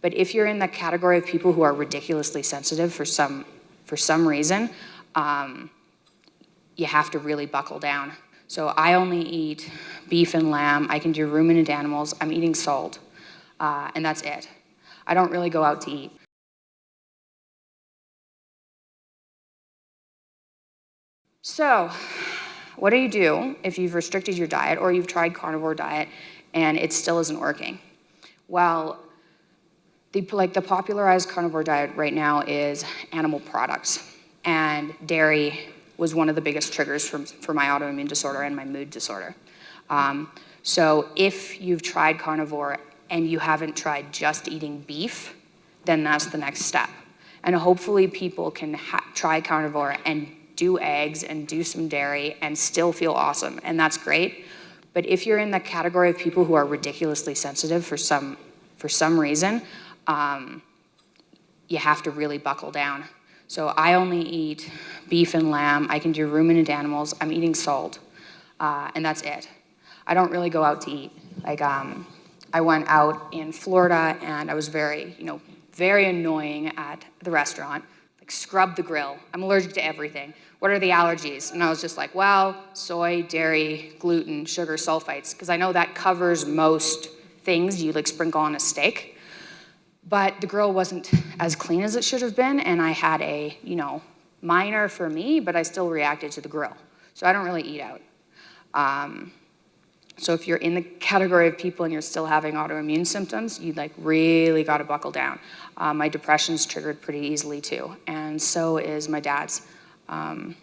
But if you're in the category of people who are ridiculously sensitive for some reason, you have to really buckle down. So I only eat beef and lamb. I can do ruminant animals. I'm eating salt, and that's it. I don't really go out to eat. So what do you do if you've restricted your diet or you've tried carnivore diet and it still isn't working? Well, the popularized carnivore diet right now is animal products, and dairy was one of the biggest triggers for my autoimmune disorder and my mood disorder. So if you've tried carnivore and you haven't tried just eating beef, then that's the next step. And hopefully people can try carnivore and do eggs and do some dairy and still feel awesome, and that's great. But if you're in the category of people who are ridiculously sensitive for some reason, you have to really buckle down. So I only eat beef and lamb. I can do ruminant animals. I'm eating salt, and that's it. I don't really go out to eat. I went out in Florida, and I was very annoying at the restaurant. Scrub the grill. I'm allergic to everything. What are the allergies? And I was just like, well, soy, dairy, gluten, sugar, sulfites, because I know that covers most things you sprinkle on a steak. But the grill wasn't as clean as it should have been, and I had a, minor for me, but I still reacted to the grill. So I don't really eat out. So if you're in the category of people and you're still having autoimmune symptoms, you really got to buckle down. My depression's triggered pretty easily too, and so is my dad's. One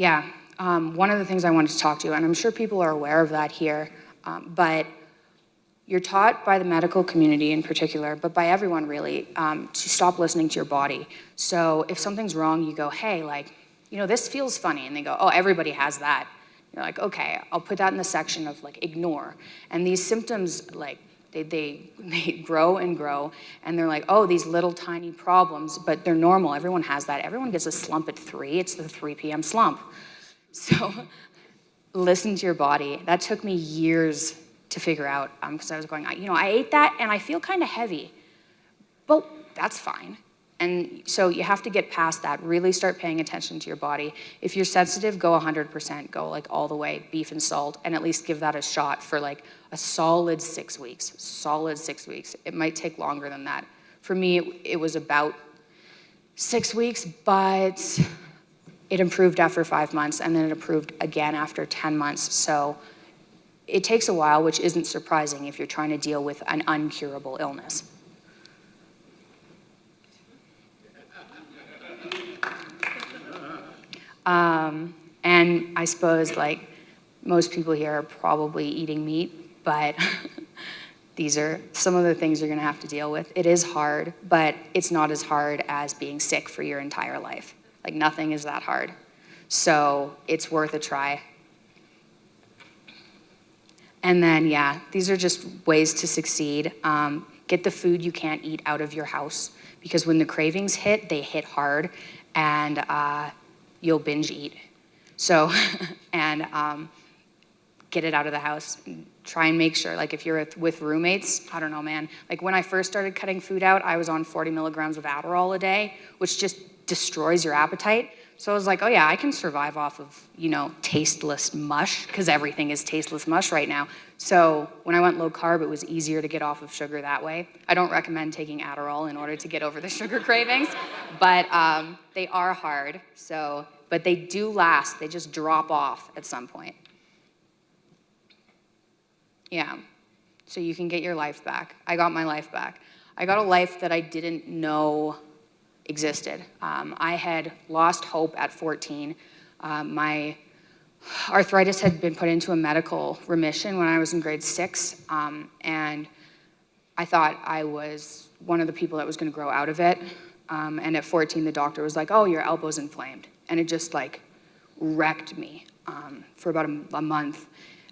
of the things I wanted to talk to you, and I'm sure people are aware of that here, but you're taught by the medical community in particular, but by everyone really, to stop listening to your body. So if something's wrong, you go, hey, this feels funny, and they go, oh, everybody has that. You're like, okay, I'll put that in the section of ignore. And these symptoms, they grow and grow, and they're like, oh, these little tiny problems, but they're normal. Everyone has that. Everyone gets a slump at 3. It's the 3 p.m. slump. So listen to your body. That took me years to figure out, because I was going, I ate that and I feel kind of heavy, but that's fine. And so you have to get past that, really start paying attention to your body. If you're sensitive, go 100%, go all the way, beef and salt, and at least give that a shot for a solid 6 weeks. Solid 6 weeks. It might take longer than that. For me, it was about 6 weeks, but it improved after 5 months, and then it improved again after 10 months. So it takes a while, which isn't surprising if you're trying to deal with an uncurable illness. And I suppose most people here are probably eating meat, but these are some of the things you're gonna have to deal with. It is hard, but it's not as hard as being sick for your entire life. Nothing is that hard. So it's worth a try. And then, these are just ways to succeed. Get the food you can't eat out of your house, because when the cravings hit, they hit hard, and you'll binge eat. So, and get it out of the house. Try and make sure, if you're with roommates, I don't know, man. When I first started cutting food out, I was on 40 milligrams of Adderall a day, which just destroys your appetite. So I was like, oh yeah, I can survive off of, tasteless mush, because everything is tasteless mush right now. So when I went low carb, it was easier to get off of sugar that way. I don't recommend taking Adderall in order to get over the sugar cravings, but they are hard, but they do last. They just drop off at some point. Yeah, so you can get your life back. I got my life back. I got a life that I didn't know existed. I had lost hope at 14. My arthritis had been put into a medical remission when I was in grade 6, and I thought I was one of the people that was going to grow out of it. And at 14, the doctor was like, oh, your elbow's inflamed. And it just wrecked me for about a month.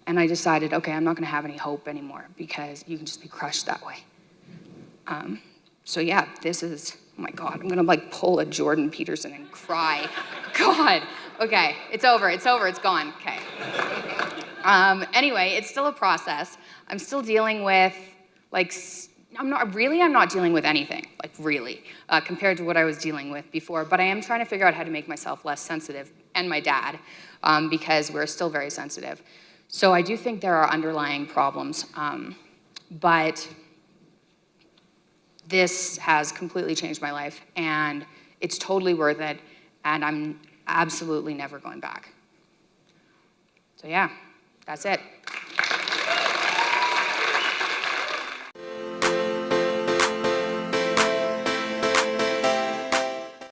And I decided, okay, I'm not going to have any hope anymore, because you can just be crushed that way. So yeah, this is, oh my God, I'm gonna pull a Jordan Peterson and cry. God, okay, it's over, it's gone, okay. Anyway, it's still a process. I'm still dealing with I'm not dealing with anything, like really, compared to what I was dealing with before, but I am trying to figure out how to make myself less sensitive, and my dad, because we're still very sensitive. So I do think there are underlying problems, but this has completely changed my life, and it's totally worth it, and I'm absolutely never going back. So yeah, that's it.